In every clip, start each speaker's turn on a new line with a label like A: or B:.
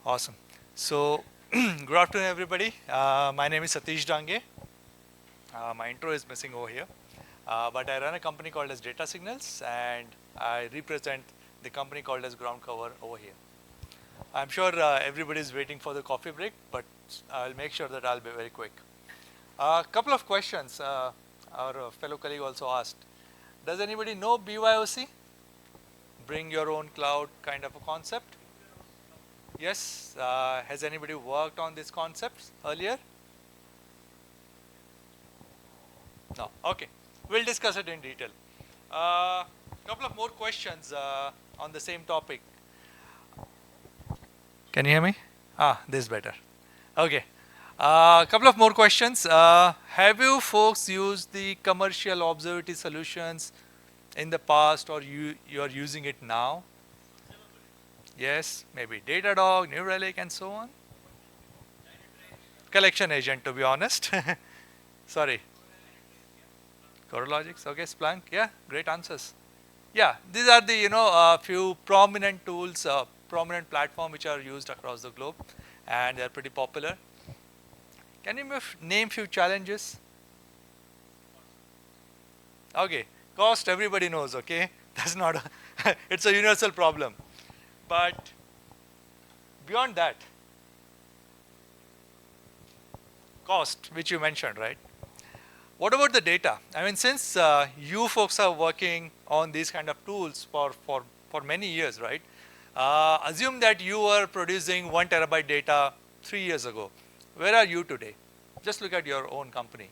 A: Awesome. So, good afternoon, everybody. My name is Satish Dange. My intro is missing over here. But I run a company called as Data Signals, and I represent the company called as Ground Cover over here. I'm sure everybody is waiting for the coffee break, but I'll make sure that I'll be very quick. A couple of questions our fellow colleague also asked. Does anybody know BYOC? Bring your own cloud kind of a concept? Yes. Has anybody worked on these concepts earlier? No. Okay. We'll discuss it in detail. Couple of more questions on the same topic. Can you hear me? This is better. Okay. A couple of more questions. Have you folks used the commercial observability solutions in the past, or you are using it now? Yes, maybe Datadog, New Relic, and so on. Collection agent, to be honest. Sorry. Corologics, okay, Splunk, yeah, great answers. Yeah, these are the few prominent tools, prominent platform which are used across the globe, and they are pretty popular. Can you name few challenges? Okay, cost everybody knows. Okay, that's not it's a universal problem. But beyond that, cost, which you mentioned, right? What about the data? I mean, since you folks are working on these kind of tools for many years, right? Assume that you were producing 1 TB data 3 years ago. Where are you today? Just look at your own company.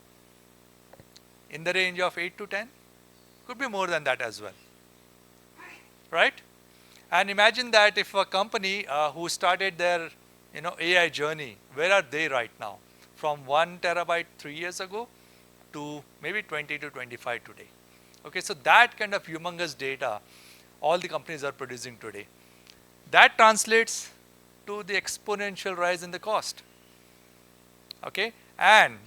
A: In the range of 8 to 10? Could be more than that as well. Right? And imagine that if a company who started their AI journey, where are they right now? From 1 TB 3 years ago to maybe 20 to 25 today. Okay, so that kind of humongous data all the companies are producing today. That translates to the exponential rise in the cost. Okay, and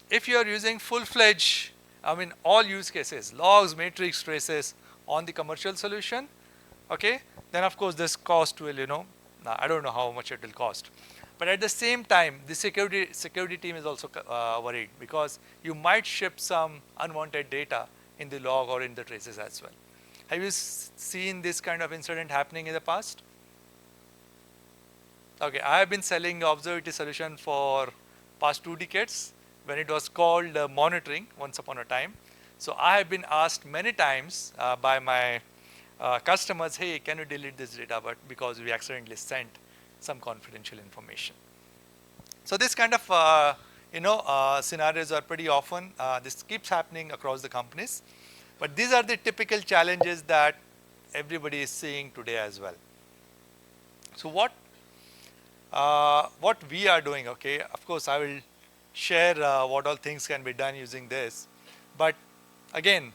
A: if you are using full-fledged, I mean all use cases, logs, matrix, traces on the commercial solution, okay, then of course this cost will, I don't know how much it will cost. But at the same time, the security team is also worried because you might ship some unwanted data in the log or in the traces as well. Have you seen this kind of incident happening in the past? Okay, I have been selling observability solution for past 2 decades when it was called monitoring once upon a time. So I have been asked many times by my customers, hey, can you delete this data? But because we accidentally sent some confidential information. So this kind of scenarios are pretty often. This keeps happening across the companies. But these are the typical challenges that everybody is seeing today as well. So what we are doing, okay, of course I will share what all things can be done using this. But again,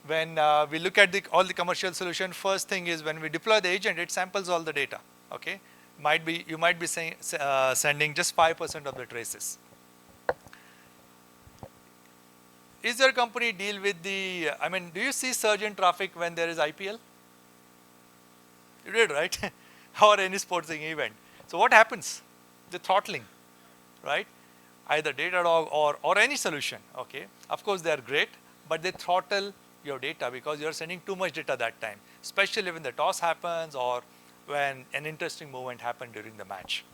A: when we look at all the commercial solution, first thing is when we deploy the agent, it samples all the data. Okay, you might be sending just 5% of the traces. Is your company deal with the? I mean, do you see surge in traffic when there is IPL? You did, right? Or any sporting event. So what happens? The throttling, right? Either Datadog or any solution. Okay, of course they are great, but they throttle your data because you are sending too much data that time, especially when the toss happens or when an interesting movement happened during the match.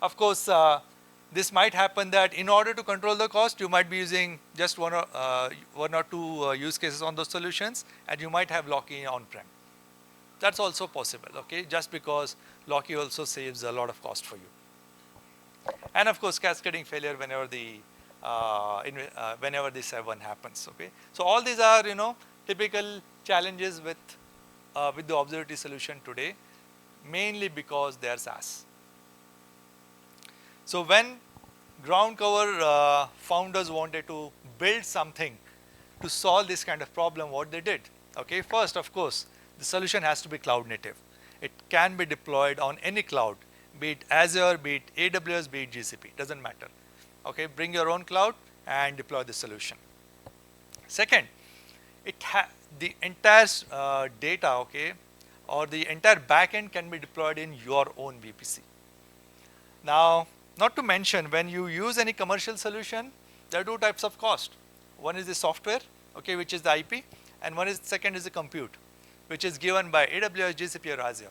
A: Of course, this might happen that in order to control the cost, you might be using just one or two use cases on those solutions, and you might have lock-in on-prem. That's also possible, okay? Just because lock-in also saves a lot of cost for you. And of course, cascading failure whenever this event happens, okay? So all these are, typical challenges with the observability solution today, mainly because they are SaaS. So when ground cover founders wanted to build something to solve this kind of problem, what they did, okay, first of course, the solution has to be cloud native. It can be deployed on any cloud, be it Azure, be it AWS, be it GCP, doesn't matter. Okay, bring your own cloud and deploy the solution. Second, the entire data, okay, or the entire backend can be deployed in your own VPC. Now, not to mention, when you use any commercial solution, there are two types of cost. One is the software, okay, which is the IP, and second is the compute, which is given by AWS, GCP, or Azure.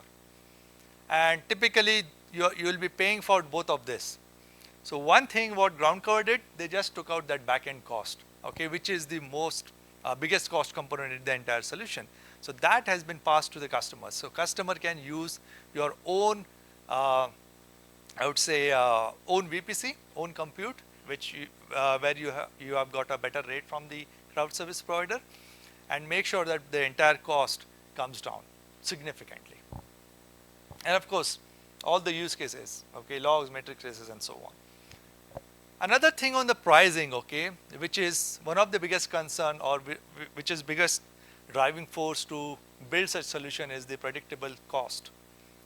A: And typically, you will be paying for both of this. So one thing what GroundCover did, they just took out that backend cost, okay, which is the most biggest cost component in the entire solution. So that has been passed to the customer. So customer can use your own, I would say, own VPC, own compute, which where you have got a better rate from the cloud service provider, and make sure that the entire cost comes down significantly. And of course, all the use cases, okay, logs, metric traces, and so on. Another thing on the pricing, okay, which is one of the biggest concern, or which is biggest driving force to build such solution, is the predictable cost,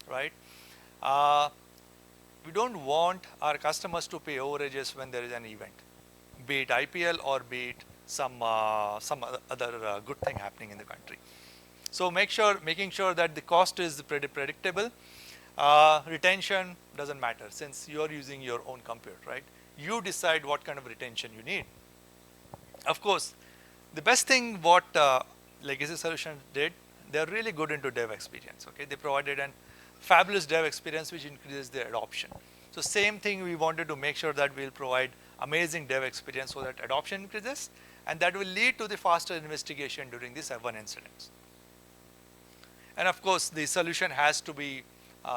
A: right? We don't want our customers to pay overages when there is an event, be it IPL or be it some other good thing happening in the country. So making sure that the cost is predictable. Retention doesn't matter, since you are using your own compute, right? You decide what kind of retention you need. Of course, the best thing what legacy solutions did, they're really good into dev experience. Okay, they provided an fabulous dev experience which increases their adoption. So same thing, we wanted to make sure that we'll provide amazing dev experience so that adoption increases, and that will lead to the faster investigation during the F1 incidents. And of course, the solution has to be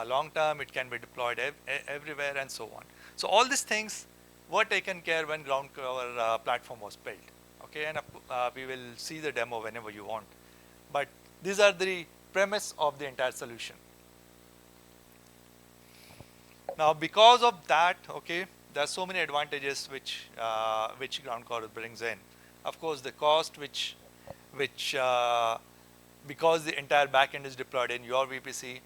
A: long term, it can be deployed everywhere, and so on. So all these things were taken care when GroundCover platform was built. Okay, and we will see the demo whenever you want. But these are the premise of the entire solution. Now, because of that, okay, there are so many advantages which GroundCover brings in. Of course, the cost, which because the entire backend is deployed in your VPC,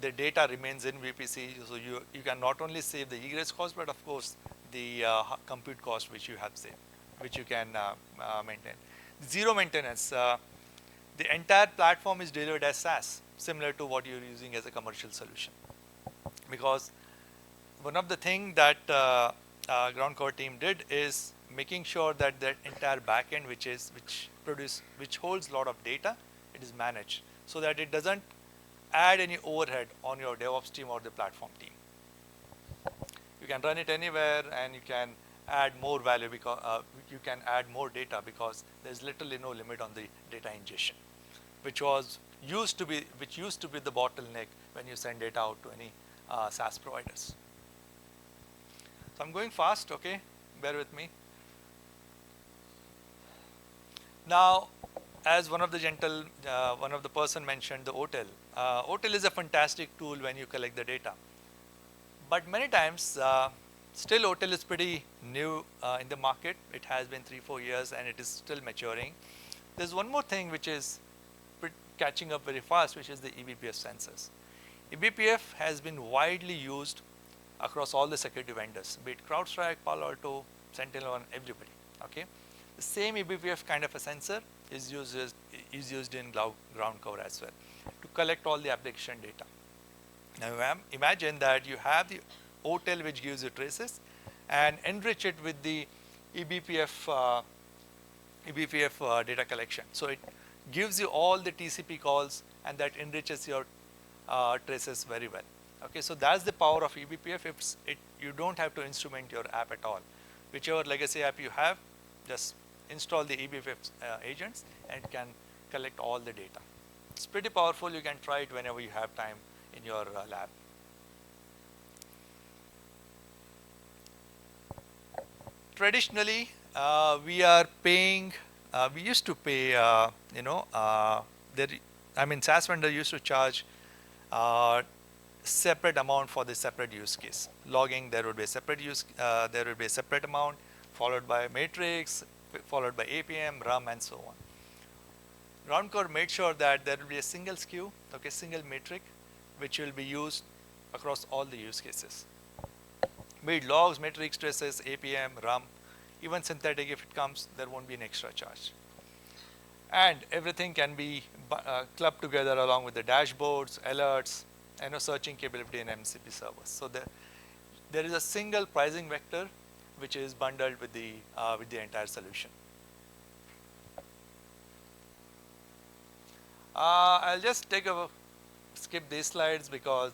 A: the data remains in VPC, so you can not only save the egress cost, but of course the compute cost which you have saved, which you can maintain. Zero maintenance. The entire platform is delivered as SaaS, similar to what you're using as a commercial solution. Because one of the things that GroundCover team did is making sure that that entire backend, which holds a lot of data, it is managed so that it doesn't add any overhead on your DevOps team or the platform team. You can run it anywhere, and you can add more value because you can add more data, because there's literally no limit on the data ingestion, which used to be the bottleneck when you send data out to any SaaS providers. So I'm going fast, okay? Bear with me. Now, as one of the person mentioned, the OTel. OTel is a fantastic tool when you collect the data. But many times, still OTel is pretty new in the market. It has been 3-4 years, and it is still maturing. There's one more thing which is catching up very fast, which is the eBPF sensors. eBPF has been widely used across all the security vendors, be it CrowdStrike, Palo Alto, Sentinel, everybody. Okay, the same eBPF kind of a sensor is used in GroundCover as well to collect all the application data. Now imagine that you have the OTel which gives you traces, and enrich it with the eBPF data collection. So it gives you all the TCP calls, and that enriches your traces very well. Okay, so that's the power of eBPF. You don't have to instrument your app at all. Whichever legacy app you have, just install the eBPF agents, and it can collect all the data. It's pretty powerful. You can try it whenever you have time in your lab. Traditionally, we are paying. We used to pay. SaaS vendor used to charge separate amount for the separate use case. Logging, there would be a separate amount, followed by matrix, followed by APM, RAM, and so on. GroundCover made sure that there will be a single SKU, okay, single metric, which will be used across all the use cases. Be it logs, metrics, traces, APM, RAM, even synthetic, if it comes, there won't be an extra charge. And everything can be clubbed together along with the dashboards, alerts, and searching capability in MCP servers. So there is a single pricing vector which is bundled with the entire solution. I'll just skip these slides because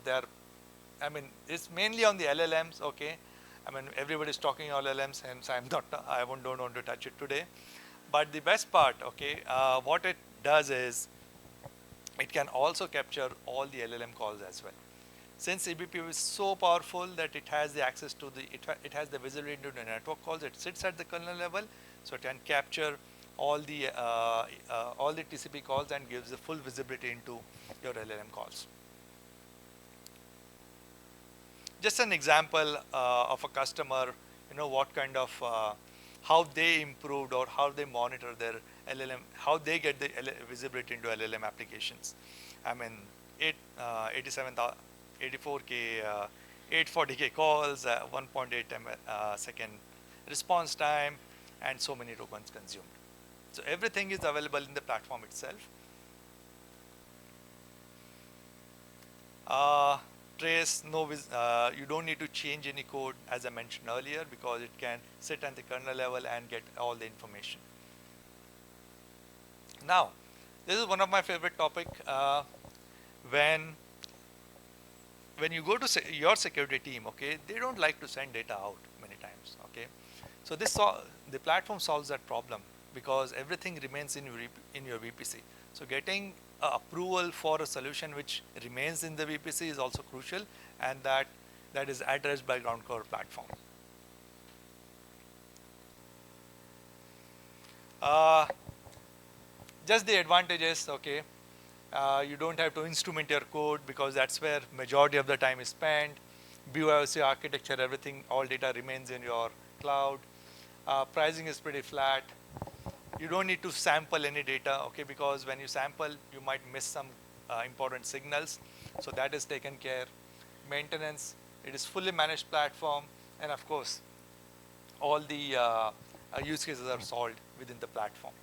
A: it's mainly on the LLMs. Okay, everybody's talking LLMs, hence don't want to touch it today. But the best part, okay, what it does is it can also capture all the LLM calls as well. Since eBPU is so powerful that it has the access to it has the visibility into the network calls, it sits at the kernel level, so it can capture all the TCP calls and gives the full visibility into your LLM calls. Just an example of a customer, what kind of how they improved or how they monitor their LLM, how they get the visibility into LLM applications. 84K, 840K calls, 1.8 second response time, and so many tokens consumed. So everything is available in the platform itself. Trace, you don't need to change any code, as I mentioned earlier, because it can sit at the kernel level and get all the information. Now, this is one of my favorite topic. When you go to your security team, okay, they don't like to send data out many times, okay. So the platform solves that problem because everything remains in your VPC. So getting approval for a solution which remains in the VPC is also crucial, and that is addressed by Ground Cover platform. Just the advantages, okay. You don't have to instrument your code because that's where majority of the time is spent. BYOC architecture, everything, all data remains in your cloud. Pricing is pretty flat. You don't need to sample any data, okay, because when you sample, you might miss some important signals. So that is taken care. Maintenance, it is fully managed platform, and of course, all the use cases are solved within the platform.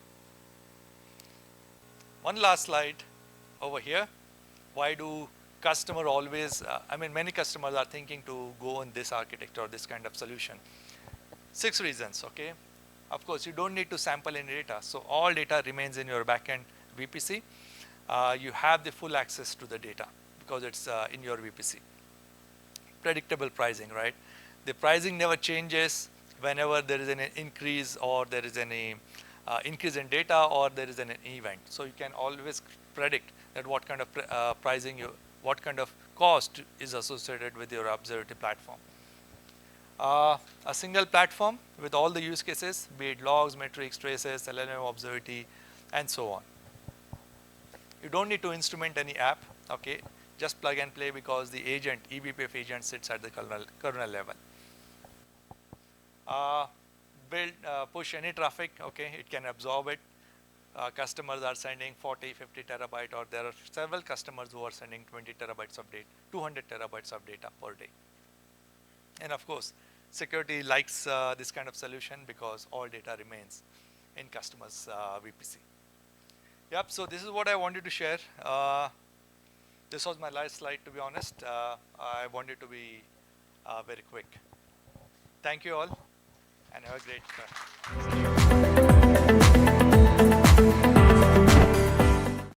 A: One last slide over here. Why do customer always, many customers are thinking to go on this architecture or this kind of solution. 6 reasons, okay. Of course, you don't need to sample any data. So all data remains in your backend VPC. You have the full access to the data because it's in your VPC. Predictable pricing, right? The pricing never changes whenever there is an increase or there is any increase in data or there is an event. So you can always predict that what kind of what kind of cost is associated with your observability platform. A single platform with all the use cases, be it logs, metrics, traces, LLM observability, and so on. You don't need to instrument any app, okay? Just plug and play because the agent, eBPF agent, sits at the kernel level. Push any traffic, okay? It can absorb it. Customers are sending 40, 50 terabyte, or there are several customers who are sending 20 terabytes of data, 200 terabytes of data per day. And of course, security likes this kind of solution because all data remains in customers' VPC. Yep, so this is what I wanted to share. This was my last slide, to be honest. I wanted to be very quick. Thank you all, and have a great